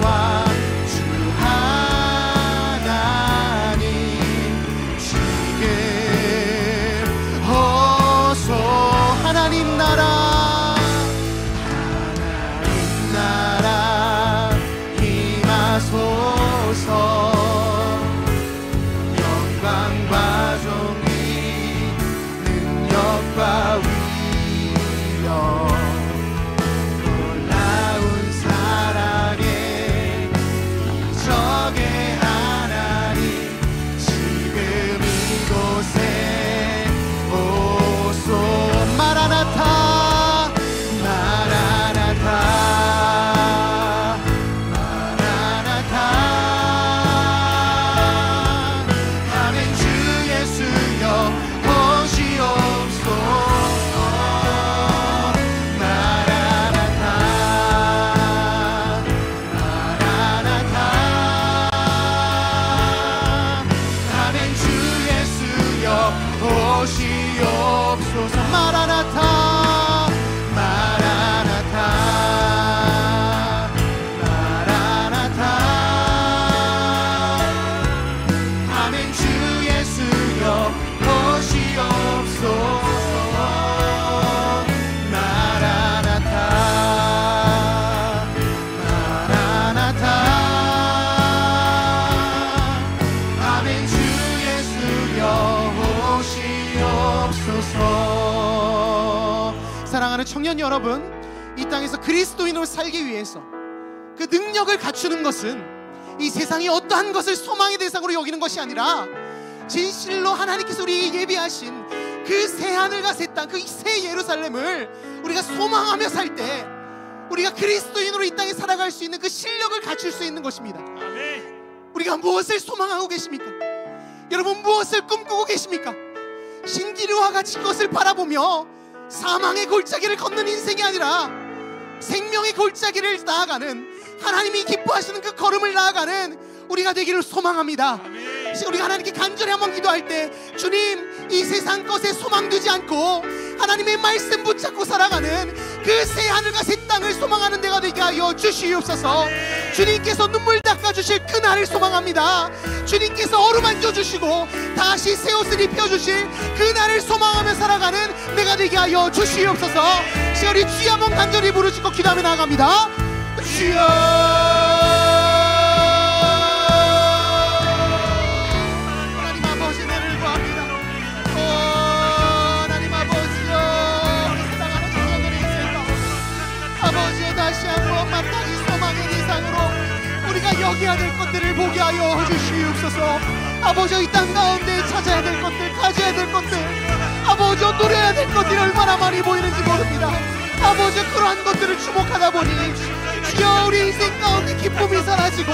왕 주 하나님 지금 어서 하나님 나라 임하소서. 영광과 존귀 능력과 위력 놀라운 사랑에 이적의 하나님 지금 이곳에 오소. 마라나타 마라나타 마라나타. 아멘. 주 예수여 오시옵소서. 마라나타 마라나타. 아멘. 주 예수여 오시옵소서. 마라나타 마라나타 마라나타. 아멘. 주 예수여 오시옵소서. 마라나타 마라나타. 아멘. 주 예수여 오시옵소서. 사랑하는 청년 여러분, 이 땅에서 그리스도인으로 살기 위해서 그 능력을 갖추는 것은 이 세상이 어떠한 것을 소망의 대상으로 여기는 것이 아니라 진실로 하나님께서 우리에게 예비하신 그 새 하늘과 새 땅, 그 새 예루살렘을 우리가 소망하며 살 때 우리가 그리스도인으로 이 땅에 살아갈 수 있는 그 실력을 갖출 수 있는 것입니다. 우리가 무엇을 소망하고 계십니까? 여러분, 무엇을 꿈꾸고 계십니까? 신기루와 같이 그것을 바라보며 사망의 골짜기를 걷는 인생이 아니라 생명의 골짜기를 나아가는, 하나님이 기뻐하시는 그 걸음을 나아가는 우리가 되기를 소망합니다. 우리가 하나님께 간절히 한번 기도할 때, 주님, 이 세상 것에 소망두지 않고 하나님의 말씀 붙잡고 살아가는 그 새 하늘과 새 땅을 소망하는 데가 되게 하여 주시옵소서. 주님께서 눈물 닦아주실 그날을 소망합니다. 주님께서 어루만져 주시고 다시 새 옷을 입혀주실 그날을 소망하며 살아가는 내가 되게 하여 주시옵소서. 우리 주여 한번 간절히 부르시고 기도하며 나아갑니다. 주여. 다시 한번 마땅히 소망의 대상으로 우리가 여겨야 될 것들을 보게 하여 주시옵소서. 아버지, 이 땅 가운데 찾아야 될 것들, 가져야 될 것들, 아버지, 누려야 될 것들이 얼마나 많이 보이는지 모릅니다. 아버지, 그러한 것들을 주목하다 보니 주여, 우리 인생 가운데 기쁨이 사라지고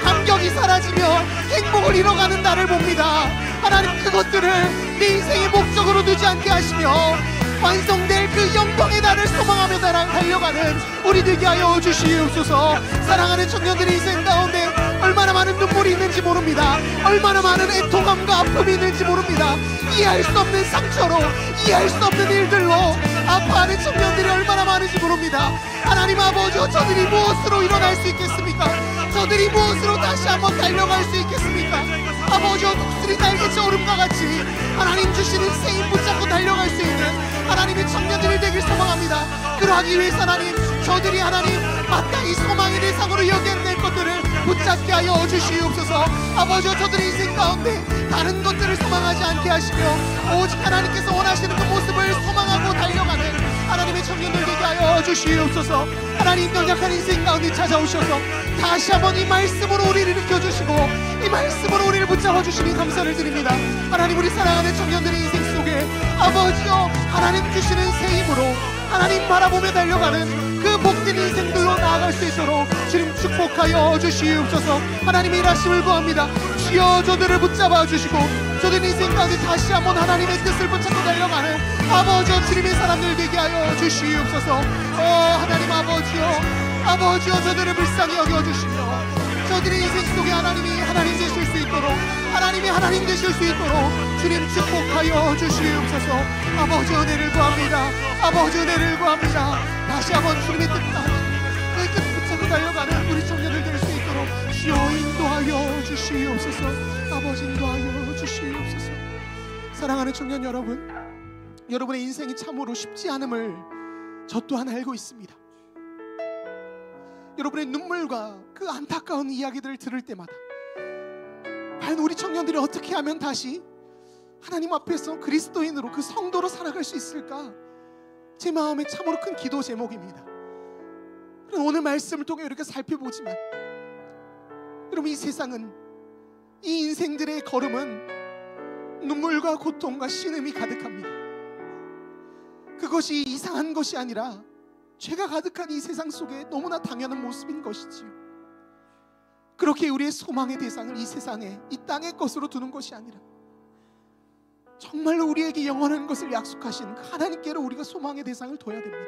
감격이 사라지며 행복을 잃어가는 날을 봅니다. 하나님, 그것들을 내 인생의 목적으로 두지 않게 하시며 완성될 그 영광의 날을 소망하며 달려가는 우리 되게 하여 주시옵소서. 사랑하는 청년들의 인생 가운데 얼마나 많은 눈물이 있는지 모릅니다. 얼마나 많은 애통함과 아픔이 있는지 모릅니다. 이해할 수 없는 상처로, 이해할 수 없는 일들로 아파하는 청년들이 얼마나 많은지 모릅니다. 하나님 아버지, 저들이 무엇으로 일어날 수 있겠습니까? 저들이 무엇으로 다시 한번 달려갈 수 있겠습니까? 아버지, 독수리 날개 저울음과 같이 하나님 주시는 새 힘 붙잡고 달려갈 수 있는 하나님의 청년들이 되길 소망합니다. 그러하기 위해서 하나님, 저들이 하나님 마땅히 소망의 대상으로 여겨야 될 것들을 붙잡게 하여 주시옵소서. 아버지, 저들의 인생 가운데 다른 것들을 소망하지 않게 하시며 오직 하나님께서 원하시는 그 모습을 소망하고 달려가는 하나님의 청년들 되게 하여 주시옵소서. 하나님, 연약한 인생 가운데 찾아오셔서 다시 한번 이 말씀으로 우리를 일으켜주시고 이 말씀으로 우리를 붙잡아 주시니 감사를 드립니다. 하나님, 우리 사랑하는 청년들의 인생 속에 아버지여, 하나님 주시는 새 힘으로 하나님 바라보며 달려가는 그 복된 인생들로 나아갈 수 있도록 주님 축복하여 주시옵소서. 하나님의 일하심을 구합니다. 주여, 저들을 붙잡아 주시고 저들의 인생 가운데 다시 한번 하나님의 뜻을 붙잡고 달려가는 아버지여 주님의 사람들 되게 하여 주시옵소서. 하나님 아버지여 저들을 불쌍히 여겨주시며 저들의 인생 속에 하나님이 하나님 되실 수 있도록, 하나님이 하나님 되실 수 있도록 주님 축복하여 주시옵소서. 아버지 은혜를 구합니다. 아버지 은혜를 구합니다. 다시 한번 주님의 뜻 붙잡고 달려가는 우리 청년들 될 수 있도록 주여 인도하여 주시옵소서. 아버지 인도하여 주시옵소서. 사랑하는 청년 여러분, 여러분의 인생이 참으로 쉽지 않음을 저 또한 알고 있습니다. 여러분의 눈물과 그 안타까운 이야기들을 들을 때마다 과연 우리 청년들이 어떻게 하면 다시 하나님 앞에서 그리스도인으로, 그 성도로 살아갈 수 있을까? 제 마음에 참으로 큰 기도 제목입니다. 그럼 오늘 말씀을 통해 이렇게 살펴보지만 여러분, 이 세상은, 이 인생들의 걸음은 눈물과 고통과 신음이 가득합니다. 그것이 이상한 것이 아니라 죄가 가득한 이 세상 속에 너무나 당연한 모습인 것이지요. 그렇게 우리의 소망의 대상을 이 세상에, 이 땅의 것으로 두는 것이 아니라 정말로 우리에게 영원한 것을 약속하신 그 하나님께로 우리가 소망의 대상을 둬야 됩니다.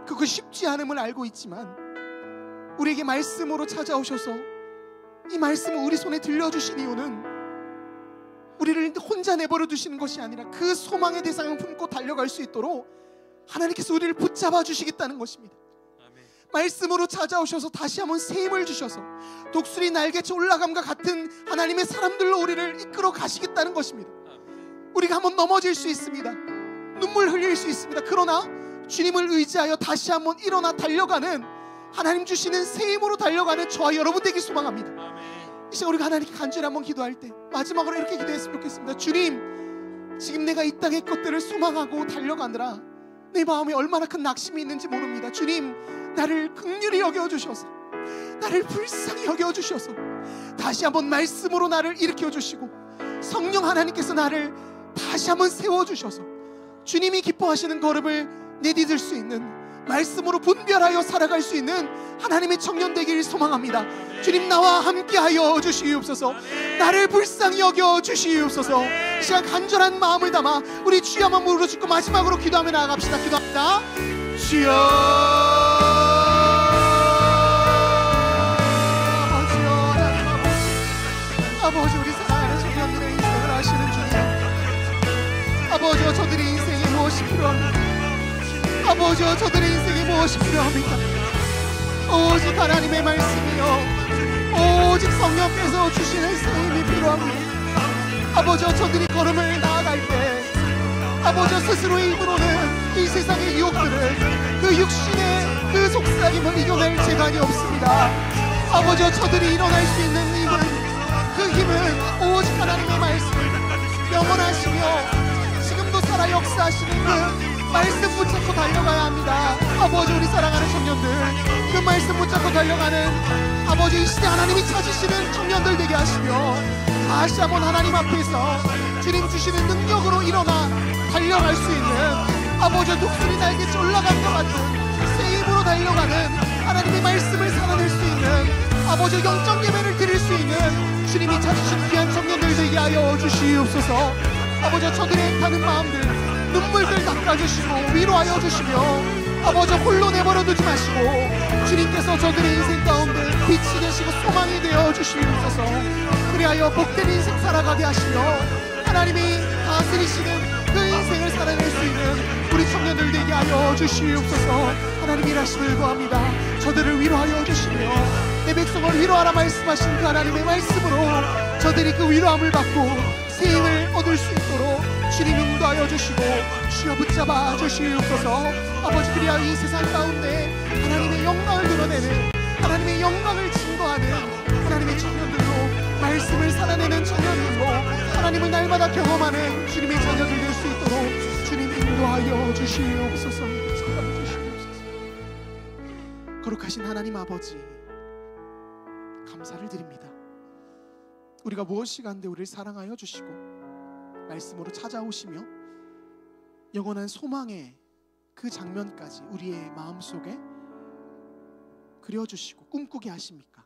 그거 쉽지 않음을 알고 있지만 우리에게 말씀으로 찾아오셔서 이 말씀을 우리 손에 들려주신 이유는 우리를 혼자 내버려 두시는 것이 아니라 그 소망의 대상을 품고 달려갈 수 있도록 하나님께서 우리를 붙잡아 주시겠다는 것입니다. 아멘. 말씀으로 찾아오셔서 다시 한번 새 힘을 주셔서 독수리 날개쳐 올라감과 같은 하나님의 사람들로 우리를 이끌어 가시겠다는 것입니다. 아멘. 우리가 한번 넘어질 수 있습니다. 눈물 흘릴 수 있습니다. 그러나 주님을 의지하여 다시 한번 일어나 달려가는, 하나님 주시는 새 힘으로 달려가는 저와 여러분 되길 소망합니다. 아멘. 이 시간 우리가 하나님께 간절히 한번 기도할 때 마지막으로 이렇게 기도했으면 좋겠습니다. 주님, 지금 내가 이 땅의 것들을 소망하고 달려가느라 내 마음에 얼마나 큰 낙심이 있는지 모릅니다. 주님, 나를 긍휼히 여겨주셔서, 나를 불쌍히 여겨주셔서 다시 한번 말씀으로 나를 일으켜주시고 성령 하나님께서 나를 다시 한번 세워주셔서 주님이 기뻐하시는 걸음을 내디딜 수 있는, 말씀으로 분별하여 살아갈 수 있는 하나님의 청년 되길 소망합니다. 주님, 나와 함께하여 주시옵소서. 나를 불쌍히 여겨 주시옵소서. 이 시간 간절한 마음을 담아 우리 주여 한번 무릎 꿇고 마지막으로 기도하며 나아갑시다. 기도합니다. 주여, 아버지, 우리 사랑하는 청년들의 인생을 아시는 주님, 아버지와 저들의 인생에 무엇이 필요합니까? 아버지와 저들의 인생에 무엇이 필요합니까? 오직 하나님의 말씀이요, 오직 성령께서 주시는 새 힘이 필요합니다. 아버지와 저들이 걸음을 나아갈 때 아버지와 스스로의 힘으로는 이 세상의 유혹들을, 그 육신의 그 속삭임을 이겨낼 재간이 없습니다. 아버지와 저들이 일어날 수 있는 힘은, 그 힘은 오직 하나님의 말씀, 영원하시며 지금도 살아 역사하시는 그 말씀 붙잡고 달려가야 합니다. 아버지, 우리 사랑하는 청년들, 그 말씀 붙잡고 달려가는 아버지, 이 시대 하나님이 찾으시는 청년들 되게 하시며 다시 한번 하나님 앞에서 주님 주시는 능력으로 일어나 달려갈 수 있는, 아버지, 독수리 날개쳐 올라간 것 같은 새 힘으로 달려가는 하나님의 말씀을 살아낼 수 있는, 아버지, 영적 예배를 드릴 수 있는 주님이 찾으신 귀한 청년들 되게 하여 주시옵소서. 아버지, 저들의 타는 마음들, 눈물들 닦아주시고 위로하여 주시며 아버지, 홀로 내버려 두지 마시고 주님께서 저들의 인생 가운데 빛이 되시고 소망이 되어 주시옵소서. 그리하여 복된 인생 살아가게 하시며 하나님이 다스리시는 그 인생을 살아낼 수 있는 우리 청년들 되게 하여 주시옵소서. 하나님 일하심을 구합니다. 저들을 위로하여 주시며 내 백성을 위로하라 말씀하신 그 하나님의 말씀으로 저들이 그 위로함을 받고 새 힘을 얻을 수 있도록 주님 인도하여 주시고 주여 붙잡아 주시옵소서. 아버지, 그리하여 이 세상 가운데 하나님의 영광을 드러내는, 하나님의 영광을 증거하는 하나님의 청년들로, 말씀을 살아내는 청년들로 하나님을 날마다 경험하는 주님의 자녀들 될 수 있도록 주님 인도하여 주시옵소서. 거룩하신 하나님 아버지, 감사를 드립니다. 우리가 무엇이 간데 우리를 사랑하여 주시고 말씀으로 찾아오시며 영원한 소망의 그 장면까지 우리의 마음속에 그려주시고 꿈꾸게 하십니까?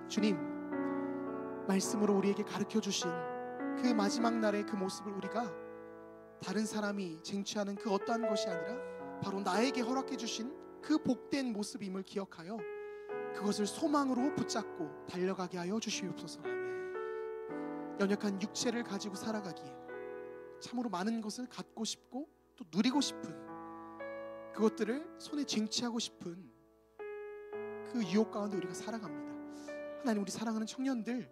주님, 말씀으로 우리에게 가르쳐주신 그 마지막 날의 그 모습을 우리가 다른 사람이 쟁취하는 그 어떠한 것이 아니라 바로 나에게 허락해 주신 그 복된 모습임을 기억하여 그것을 소망으로 붙잡고 달려가게 하여 주시옵소서. 연약한 육체를 가지고 살아가기에 참으로 많은 것을 갖고 싶고 또 누리고 싶은, 그것들을 손에 쟁취하고 싶은 그 유혹 가운데 우리가 살아갑니다. 하나님, 우리 사랑하는 청년들,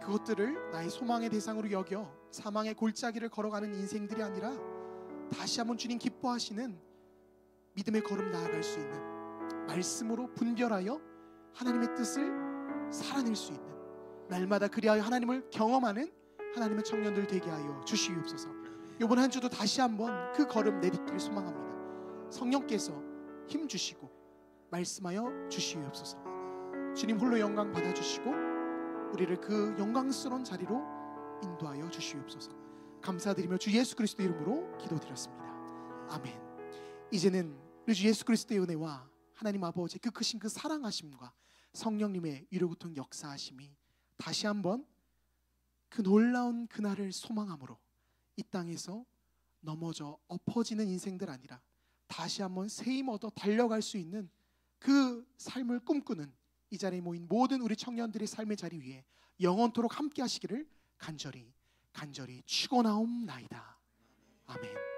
그것들을 나의 소망의 대상으로 여겨 사망의 골짜기를 걸어가는 인생들이 아니라 다시 한번 주님 기뻐하시는 믿음의 걸음 나아갈 수 있는, 말씀으로 분별하여 하나님의 뜻을 살아낼 수 있는, 날마다 그리하여 하나님을 경험하는 하나님의 청년들 되게 하여 주시옵소서. 이번 한 주도 다시 한번 그 걸음 내딛기를 소망합니다. 성령께서 힘 주시고 말씀하여 주시옵소서. 주님 홀로 영광 받아주시고 우리를 그 영광스러운 자리로 인도하여 주시옵소서. 감사드리며 주 예수 그리스도의 이름으로 기도드렸습니다. 아멘. 이제는 우리 주 예수 그리스도의 은혜와 하나님 아버지의 그 크신 그 사랑하심과 성령님의 위로고통 역사하심이 다시 한번 그 놀라운 그날을 소망함으로 이 땅에서 넘어져 엎어지는 인생들 아니라 다시 한번 새 힘 얻어 달려갈 수 있는 그 삶을 꿈꾸는 이 자리에 모인 모든 우리 청년들의 삶의 자리 위에 영원토록 함께 하시기를 간절히 축원하옵나이다. 아멘.